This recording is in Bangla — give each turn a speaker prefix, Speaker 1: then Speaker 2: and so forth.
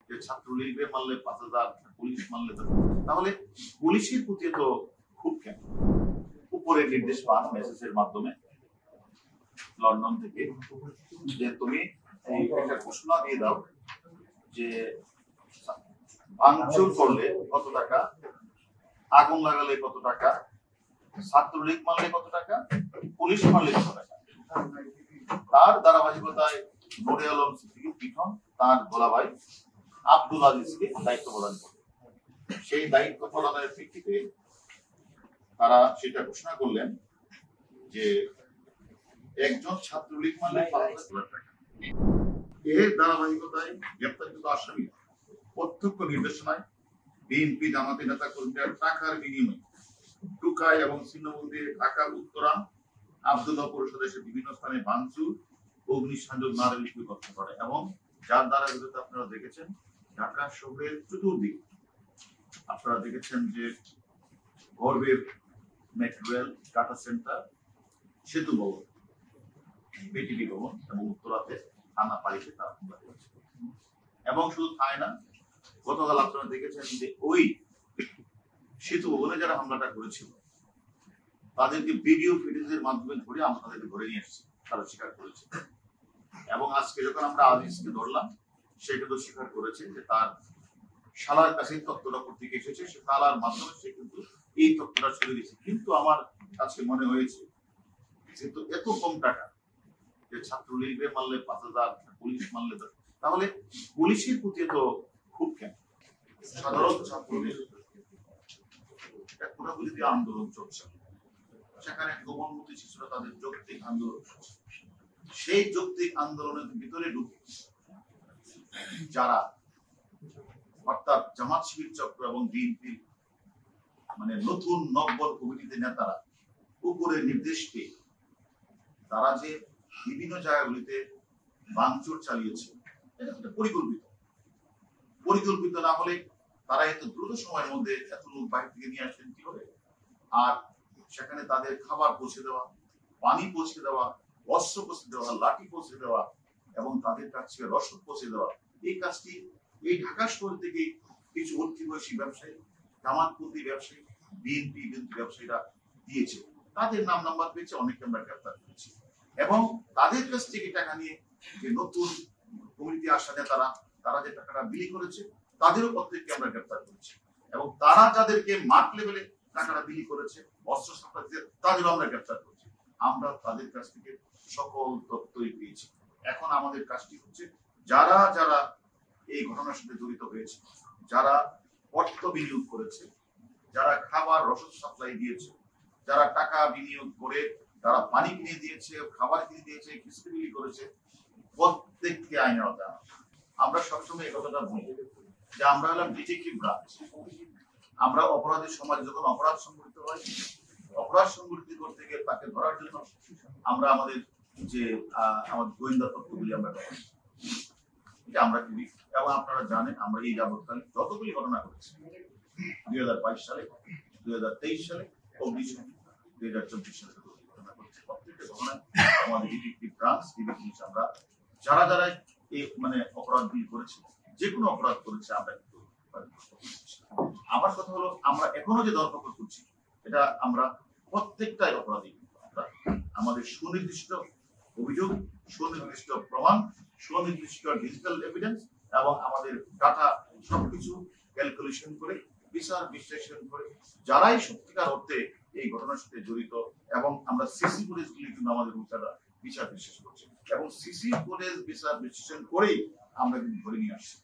Speaker 1: যে ছাত্রলীগকে মারলে ৫,০০০, পুলিশ মারলে, তাহলে পুলিশের প্রতি তো খুব কেন? উপরে নির্দেশ পান মেসেজের মাধ্যমে লন্ডন থেকে যে তুমি একটা ঘোষণা দিয়ে দাও যে ভাঙচুর করলে কত টাকা, আগুন লাগালে কত টাকা, ছাত্রলীগ মারলে কত টাকা, পুলিশ মারলে কত টাকা। তার ধারাবাহিকতায় নুরে আলম সিদ্দিকী পিঠন তার গোলাভাই আব্দুল আজিজকে দায়িত্ব প্রদান করে। সেই দায়িত্ব প্রদানের ভিত্তিতে তারা সেটা ঘোষণা করলেন যে একজন ছাত্রলীগ মারলে ৫,০০০ টাকা। এর ধারাবাহিকতায় গ্রেপ্তারকৃত আসামি প্রত্যক্ষ নির্দেশনায় বিএনপি জামাতি নেতা কর্মীরা টাকার বিনিময়ে টুকাই এবং ছিন্নবন্দি ঢাকা উত্তরা আব্দুল্লাহ পরিষদের বিভিন্ন স্থানে ভাঙচুর, অগ্নিসংযোগ নারী করতে পারে এবং যার দ্বারা আপনারা দেখেছেন ঢাকা শহরের চতুর্দিকে আপনারা দেখেছেন যে গর্বের মেট্রো রেল, টাটা সেন্টার, সেতু ভবন, বিটিভি ভবন এবং উত্তরাতে থানা পাইতে তারা হামলা করেছে। এবং শুধু তাই না, গতকাল আপনারা দেখেছেন যে ওই সেতু ভবনে যারা হামলাটা করেছিল তাদেরকে ভিডিও ফুটেজের মাধ্যমে ধরে আমরা তাদেরকে ধরে নিয়ে এসেছি, তারা স্বীকার করেছে। এবং আজকে যখন আমরা আজিজকে ধরলাম, সে কিন্তু স্বীকার করেছে যে তার শালার কাছে তথ্যটা পত্রিকা এসেছে, সে তালার মাধ্যমে সে কিন্তু এই তথ্যটা ছেড়ে দিয়েছে। কিন্তু আমার কাছে মনে হয়েছে যেহেতু এত কম টাকা, যে ছাত্রলীগকে মারলে ৫,০০০, পুলিশ মারলে, তাহলে পুলিশের প্রতি তো খুব কেন? সাধারণ ছাত্রলীগ পুরোপুরি আন্দোলন চলছে, সেখানে গোপনমতি শিশুরা তাদের যৌক্তিক আন্দোলন করছে। সেই যৌক্তিক আন্দোলনের ভিতরে ঢুকে যারা অর্থাৎ জামাত শিবির চক্র এবং বিএনপি মানে নতুন নব্বর কমিটিতে নেতারা উপরের নির্দেশ পেয়ে তারা যে বিভিন্ন জায়গাগুলিতে ভাঙচুর চালিয়েছে, এটা পরিকল্পিত না হলে তারা এত দ্রুত সময়ের মধ্যে এত লোক বাইরে থেকে নিয়ে আসেন কি হবে? আর সেখানে তাদের খাবার পৌঁছে দেওয়া, পানি পৌঁছে দেওয়া, অস্ত্র পৌঁছে দেওয়া, লাঠি পৌঁছে দেওয়া এবং তাদের কাছে রসদ পৌঁছে দেওয়া, এই কাজটি এই ঢাকা শহর থেকে কিছু অর্থবয়সী ব্যবসায়ী, জামাতপন্থী ব্যবসায়ী, বিএনপি ব্যবসায়ীরা দিয়েছে। তাদের নাম নাম্বার পেয়েছে, অনেককে আমরা গ্রেপ্তার করেছি এবং তাদের কাছ থেকে টাকা নিয়ে যে নতুন কমিটি আসা নেতারা তারা যে টাকাটা বিলি করেছে তাদেরও প্রত্যেককে আমরা গ্রেপ্তার করেছি এবং তারা যাদেরকে মাঠ লেভেলে টাকাটা বিলি করেছে অস্ত্র সাপ্লাই দিয়ে তাদেরও আমরা গ্রেপ্তার করেছি। আমরা তাদের কাছ থেকে সকল তথ্যই পেয়েছি। এখন আমাদের কাজটি হচ্ছে যারা যারা এই ঘটনার সাথে জড়িত হয়েছে, যারা অর্থ বিনিয়োগ করেছে, যারা খাবার রসদ সাপ্লাই দিয়েছে, যারা টাকা বিনিয়োগ করে তারা পানি কিনে দিয়েছে, খাবার কিনে দিয়েছে, খিস্তি বিলি করেছে, প্রত্যেককে আইনে আওতায় আনা। আমরা সবসময় এই কথাটা বলি যে আমরা হলাম ডিটেকটিভ ব্রাঞ্চ। আমরা অপরাধের সমাজে যখন অপরাধ সংঘটিত হয়, অপরাধ সংঘটিত করতে গিয়ে তাকে ধরার জন্য আমরা আমাদের যে আমাদের গোয়েন্দা তথ্যগুলি আমরা এটা আমরা করি এবং আপনারা জানেন আমরা এই যাবৎকালে যতগুলি ঘটনা করেছি 2022 সালে, 2023 সালে, 2024 সালে ঘটনা করেছি। প্রত্যেকটা ঘটনায় আমাদের ডিটেকটিভ ব্রাঞ্চ আমরা যারা যারা এই মানে অপরাধগুলি করেছে, যে কোনো অপরাধ করেছে আমরা আমার কথা হলো আমরা এখনো যে দরপত্র করছি এটা আমরা প্রত্যেকটাই অপরাধী। আমাদের সুনির্দিষ্ট অভিযোগ, সুনির্দিষ্ট প্রমাণ, সুনির্দিষ্ট ডিজিটাল এভিডেন্স এবং আমাদের ডাটা সবকিছু ক্যালকুলেশন করে বিচার বিশ্লেষণ করে যারাই সত্যিকার অর্থে এই ঘটনার সাথে জড়িত এবং আমরা সিসি ফুটেজগুলি কিন্তু আমাদের বিচার বিশ্লেষণ করছি এবং সিসি ফুটেজ বিচার বিশ্লেষণ করেই আমরা কিন্তু ধরে নিয়ে আসছি।